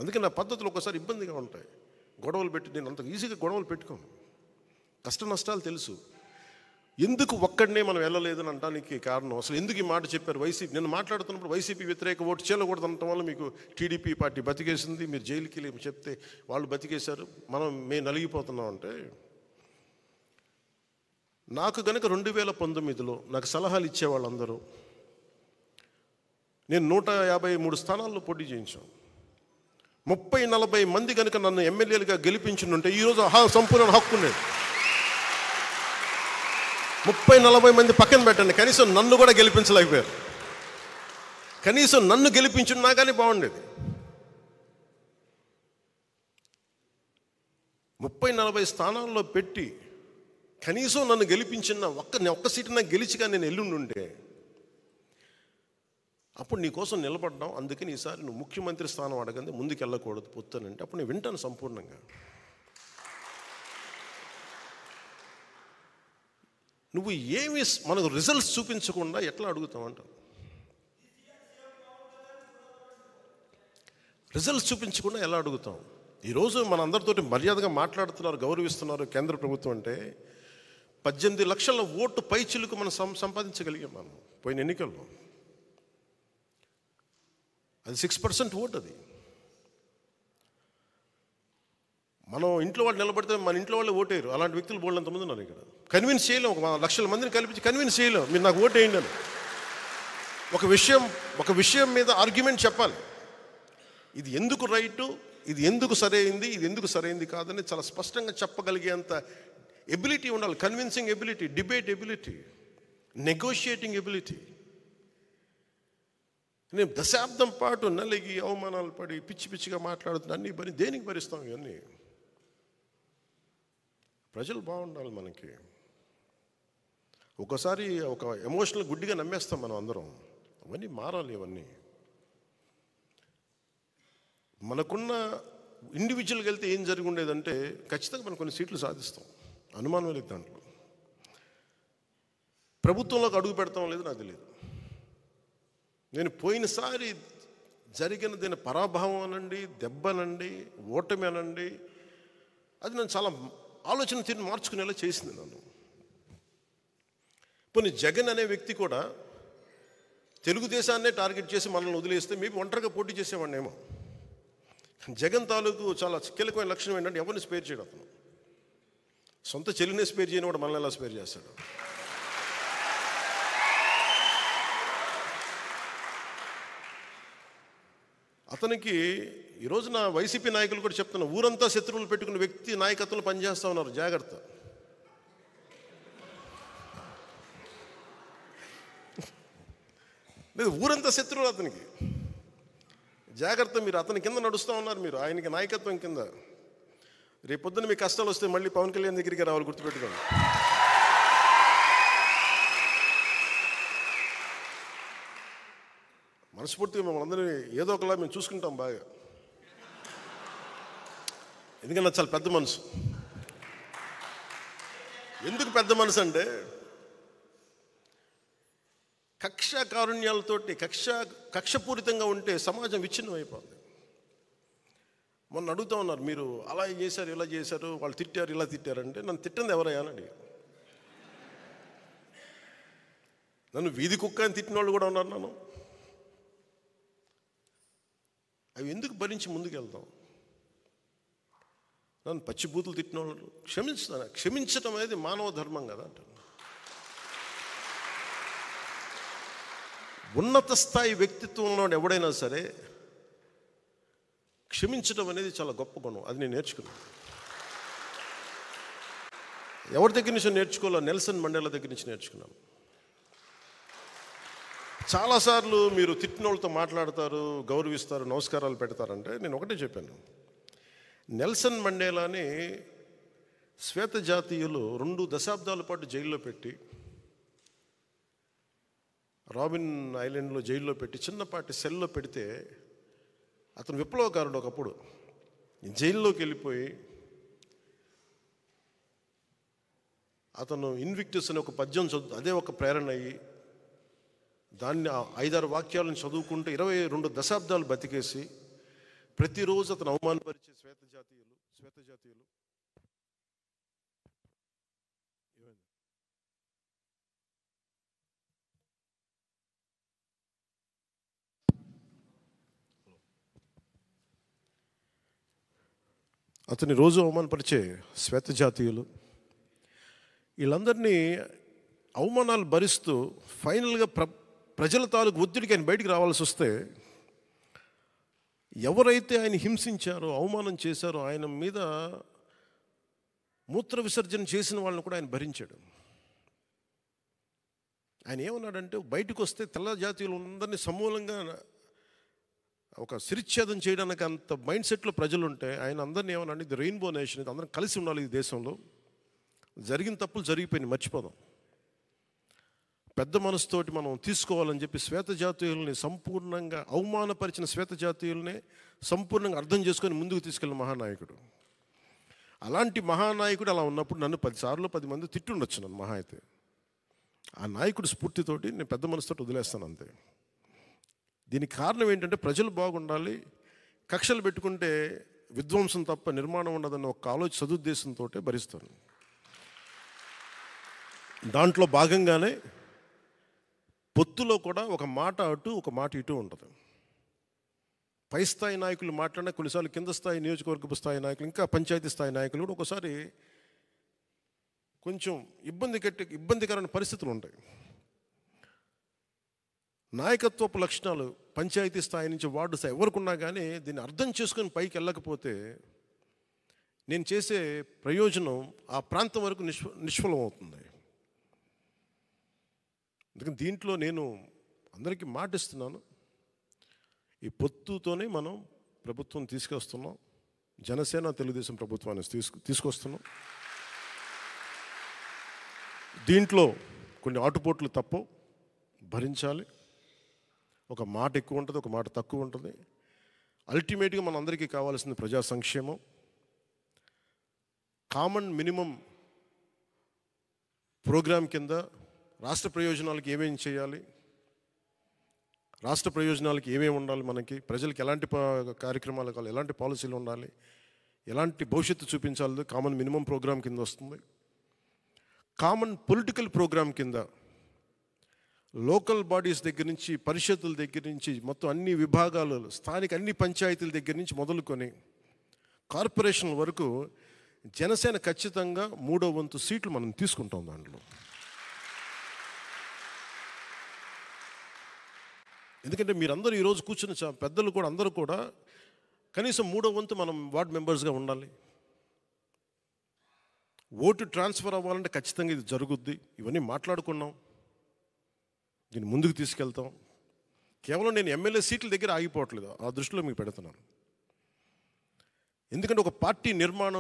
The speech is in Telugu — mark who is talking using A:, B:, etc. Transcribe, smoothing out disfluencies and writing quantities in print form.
A: అందుకే నా పద్ధతులు ఒకసారి ఇబ్బందిగా ఉంటాయి. గొడవలు పెట్టి నేను అంత ఈజీగా గొడవలు పెట్టుకోను. కష్ట నష్టాలు తెలుసు. ఎందుకు ఒక్కడనే మనం వెళ్ళలేదని అనడానికి కారణం, అసలు ఎందుకు ఈ మాట చెప్పారు వైసీపీ. నేను మాట్లాడుతున్నప్పుడు వైసీపీ వ్యతిరేక ఓటు చేయకూడదు అనటం వల్ల మీకు టీడీపీ పార్టీ బతికేసింది, మీరు జైలుకి వెళ్ళి చెప్తే వాళ్ళు బతికేశారు, మేము నలిగిపోతున్నాం అంటే, నాకు కనుక 2019లో నాకు సలహాలు ఇచ్చేవాళ్ళందరూ, నేను 153 స్థానాల్లో పోటీ చేయించాను. 30-40 మంది కనుక నన్ను ఎమ్మెల్యేలుగా గెలిపించుంటే ఈరోజు సంపూర్ణ హక్కు ఉండేది. 30-40 మంది పక్కన పెట్టండి, కనీసం నన్ను కూడా గెలిపించలేకపోయారు. కనీసం నన్ను గెలిపించున్నా కానీ బాగుండేది. 30-40 స్థానాల్లో పెట్టి కనీసం నన్ను గెలిపించిన ఒక్క సీటు నాకు గెలిచిగా నేను ఎల్లుండుంటే, అప్పుడు నీ కోసం నిలబడ్డాం, అందుకని ఈసారి నువ్వు ముఖ్యమంత్రి స్థానం అడగండి, ముందుకు వెళ్ళకూడదు పొత్తానంటే అప్పుడు నేను వింటాను సంపూర్ణంగా. నువ్వు ఏమి మనకు రిజల్ట్స్ చూపించకుండా ఎట్లా అడుగుతావంట? రిజల్ట్స్ చూపించకుండా ఎలా అడుగుతాం? ఈరోజు మన అందరితోటి మర్యాదగా మాట్లాడుతున్నారు, గౌరవిస్తున్నారు కేంద్ర ప్రభుత్వం అంటే. 18 లక్షల ఓటు పైచిలుకు మనం సంపాదించగలిగాం మనం పోయిన ఎన్నికల్లో. అది 6% ఓటు. అది మనం ఇంట్లో వాళ్ళు నిలబడితే మన ఇంట్లో వాళ్ళే ఓటేరు. అలాంటి వ్యక్తులు బోల్డంతమంది ఉన్నారు ఇక్కడ. కన్విన్స్ చేయలేం, 1 లక్షల మందిని కల్పించి కన్విన్స్ చేయలేం మీరు నాకు ఓటు వేయండి అని. ఒక విషయం మీద ఆర్గ్యుమెంట్ చెప్పాలి. ఇది ఎందుకు రైటు, ఇది ఎందుకు సరైంది, ఇది ఎందుకు సరైంది కాదని చాలా స్పష్టంగా చెప్పగలిగేంత ఎబిలిటీ ఉండాలి. Convincing ability, debate ability, negotiating ability. నేను దశాబ్దం పాటు నలిగి అవమానాలు పడి పిచ్చి పిచ్చిగా మాట్లాడుతున్నా, అన్నీ దేనికి భరిస్తాం? ఇవన్నీ ప్రజలు బాగుండాలి మనకి. ఒకసారి ఒక ఎమోషనల్ గుడ్డిగా నమ్మేస్తాం మనం అందరం. అవన్నీ మారాలి. ఇవన్నీ మనకున్న ఇండివిజువల్గా వెళ్తే ఏం జరిగి ఉండేదంటే ఖచ్చితంగా మనం కొన్ని సీట్లు సాధిస్తాం, అనుమానం లేదు దాంట్లో. ప్రభుత్వంలోకి అడుగు పెడతాం లేదు నాకు తెలియదు. నేను పోయినసారి జరిగిన దీని పరాభవం అనండి, దెబ్బనండి, ఓటమి అనండి, అది నన్ను చాలా ఆలోచన తీరు మార్చుకునేలా చేసింది నన్ను. పోనీ జగన్ అనే వ్యక్తి కూడా తెలుగుదేశాన్నే టార్గెట్ చేసి మనల్ని వదిలేస్తే మేబీ ఒంటరిగా పోటీ చేసేవాడినేమో. జగన్ తాలూకు చాలా కీలకమైన లక్షణం ఏంటంటే ఎవరిని స్పేర్ చేయడం. అతను సొంత చెల్లినే స్పేర్ చేయని వాడు మనల్ని ఎలా స్పేర్ చేస్తాడు? అతనికి ఈ రోజున వైసీపీ నాయకులు కూడా చెప్తున్నారు, ఊరంతా శత్రువులు పెట్టుకున్న వ్యక్తి నాయకత్వంలో పనిచేస్తూ ఉన్నారు, జాగ్రత్త. లేదు, ఊరంతా శత్రువులు అతనికి, జాగ్రత్త. మీరు అతని కింద నడుస్తూ ఉన్నారు, మీరు ఆయనకి నాయకత్వం కింద. రేపొద్దున మీకు కష్టాలు వస్తే మళ్ళీ పవన్ కళ్యాణ్ దగ్గరికి రావాలి, గుర్తుపెట్టుకోండి. మనస్ఫూర్తిగా మేము అందరినీ ఏదో ఒకలా మేము చూసుకుంటాం బాగా. ఎందుకన్నా చాలా పెద్ద మనసు. ఎందుకు పెద్ద మనసు అంటే కక్ష కారుణ్యాలతోటి కక్షపూరితంగా ఉంటే సమాజం విచ్ఛిన్నం అయిపోతుంది. మొన్న అడుగుతూ ఉన్నారు, మీరు అలా చేశారు, ఇలా చేశారు, వాళ్ళు తిట్టారు, ఇలా తిట్టారంటే నన్ను తిట్టింది ఎవరయ్యా అని అడిగారు. నన్ను వీధి కుక్క అని తిట్టిన వాళ్ళు కూడా ఉన్నారు. నన్ను అవి ఎందుకు భరించి ముందుకెళ్తాం? నన్ను పచ్చిబూతులు తిట్టిన వాళ్ళు క్షమించడం అనేది మానవ ధర్మం కదా అంటారు. ఉన్నత స్థాయి వ్యక్తిత్వం ఉన్నవాడు ఎవడైనా సరే క్షమించడం అనేది చాలా గొప్ప గుణం. అది నేను నేర్చుకున్నాను. ఎవరి దగ్గర నుంచి నేర్చుకోవాలో? నెల్సన్ మండేలా దగ్గర నుంచి నేర్చుకున్నాను. చాలాసార్లు మీరు తిట్టినోళ్ళతో మాట్లాడతారు, గౌరవిస్తారు, నమస్కారాలు పెడతారంటే నేను ఒకటే చెప్పాను, నెల్సన్ మండేలాని శ్వేత జాతీయులు 2 దశాబ్దాల పాటు జైల్లో పెట్టి, రాబిన్ ఐలాండ్లో జైల్లో పెట్టి, చిన్నపాటి సెల్లో పెడితే అతను విప్లవకారుడు. ఒకప్పుడు జైల్లోకి వెళ్ళిపోయి అతను ఇన్విక్టస్ అనే ఒక పద్యం అదే ఒక ప్రేరణ అయ్యి దాన్ని 5-6 వాక్యాలను చదువుకుంటూ 22 దశాబ్దాలు బతికేసి ప్రతిరోజు అతను అవమానపరిచే శ్వేత జాతీయులు అతని రోజు అవమానపరిచే శ్వేత జాతీయులు వీళ్ళందరినీ అవమానాలు భరిస్తూ ఫైనల్గా ప్రజల తాలూకు ఒత్తిడికి ఆయన బయటికి రావాల్సి వస్తే ఎవరైతే ఆయన హింసించారో అవమానం చేశారో ఆయన మీద మూత్ర విసర్జన చేసిన వాళ్ళని కూడా ఆయన భరించాడు. ఆయన ఏమన్నాడంటే బయటకు వస్తే తెల్ల జాతీయులందరినీ సమూలంగా ఒక శిరిచ్ఛేదం చేయడానికి అంత మైండ్ సెట్లో ప్రజలు ఉంటే ఆయన అందరినీ ఏమన్నాడు, ఇది రెయిన్బో నేషన్, ఇది అందరం కలిసి ఉండాలి, ఈ దేశంలో జరిగిన తప్పులు జరిగిపోయినాయి మర్చిపోదాం, పెద్ద మనసుతోటి మనం తీసుకోవాలని చెప్పి శ్వేత జాతీయుల్ని సంపూర్ణంగా అవమానపరిచిన శ్వేత జాతీయుల్ని సంపూర్ణంగా అర్థం చేసుకొని ముందుకు తీసుకెళ్ళిన మహానాయకుడు. అలాంటి మహానాయకుడు అలా ఉన్నప్పుడు నన్ను 10 సార్లు 10 మంది తిట్టుండొచ్చు నన్ను మహా అయితే. ఆ నాయకుడు స్ఫూర్తితోటి నేను పెద్ద మనసుతోటి వదిలేస్తాను అంతే. దీనికి కారణం ఏంటంటే ప్రజలు బాగుండాలి, కక్షలు పెట్టుకుంటే విధ్వంసం తప్ప నిర్మాణం ఉండదన్న ఒక ఆలోచన సదుద్దేశంతో భరిస్తాను. దాంట్లో భాగంగానే పొత్తులో కూడా ఒక మాట అటు ఒక మాట ఇటు ఉంటుంది. పై స్థాయి నాయకులు మాట్లాడినా కొన్నిసార్లు కింద స్థాయి నియోజకవర్గపు స్థాయి నాయకులు ఇంకా పంచాయతీ స్థాయి నాయకులు కూడా ఒకసారి కొంచెం ఇబ్బందికరమైన పరిస్థితులు ఉంటాయి. నాయకత్వపు లక్షణాలు పంచాయతీ స్థాయి నుంచి వార్డు స్థాయి ఎవరికి ఉన్నా కానీ దీన్ని అర్థం చేసుకొని పైకి వెళ్ళకపోతే నేను చేసే ప్రయోజనం ఆ ప్రాంతం వరకు నిష్ఫలం అవుతుంది. అందుకని దీంట్లో నేను అందరికీ మాటిస్తున్నాను, ఈ పొత్తుతోనే మనం ప్రభుత్వం తీసుకొస్తున్నాం, జనసేన తెలుగుదేశం ప్రభుత్వాన్ని తీసుకొస్తున్నాం. దీంట్లో కొన్ని ఆటుపోట్లు తప్పవు, భరించాలి. ఒక మాట ఎక్కువ ఉంటుంది, ఒక మాట తక్కువ ఉంటుంది. అల్టిమేట్గా మన అందరికీ కావాల్సింది ప్రజా సంక్షేమం, కామన్ మినిమం ప్రోగ్రాం కింద రాష్ట్ర ప్రయోజనాలకు ఏమేమి చేయాలి, రాష్ట్ర ప్రయోజనాలకి ఏమేమి ఉండాలి, మనకి ప్రజలకు ఎలాంటి కార్యక్రమాలు కావాలి, ఎలాంటి పాలసీలు ఉండాలి, ఎలాంటి భవిష్యత్తు చూపించాలి, కామన్ మినిమం ప్రోగ్రాం కింద వస్తుంది. కామన్ పొలిటికల్ ప్రోగ్రాం కింద లోకల్ బాడీస్ దగ్గర నుంచి పరిషత్తుల దగ్గర నుంచి మొత్తం అన్ని విభాగాలు స్థానిక అన్ని పంచాయతీల దగ్గర నుంచి మొదలుకొని కార్పొరేషన్ల వరకు జనసేన ఖచ్చితంగా 3వ వంతు సీట్లు మనం తీసుకుంటాం. దాంట్లో ఎందుకంటే మీరందరూ ఈరోజు కూర్చున్న పెద్దలు కూడా అందరూ కూడా కనీసం 3వ వంతు మనం వార్డ్ మెంబర్స్గా ఉండాలి. ఓటు ట్రాన్స్ఫర్ అవ్వాలంటే ఖచ్చితంగా ఇది జరుగుద్ది. ఇవన్నీ మాట్లాడుకున్నాం, దీన్ని ముందుకు తీసుకెళ్తాం. కేవలం నేను ఎమ్మెల్యే సీట్ల దగ్గర ఆగిపోవట్లేదు, ఆ దృష్టిలో మీకు పెడుతున్నాను. ఎందుకంటే ఒక పార్టీ నిర్మాణం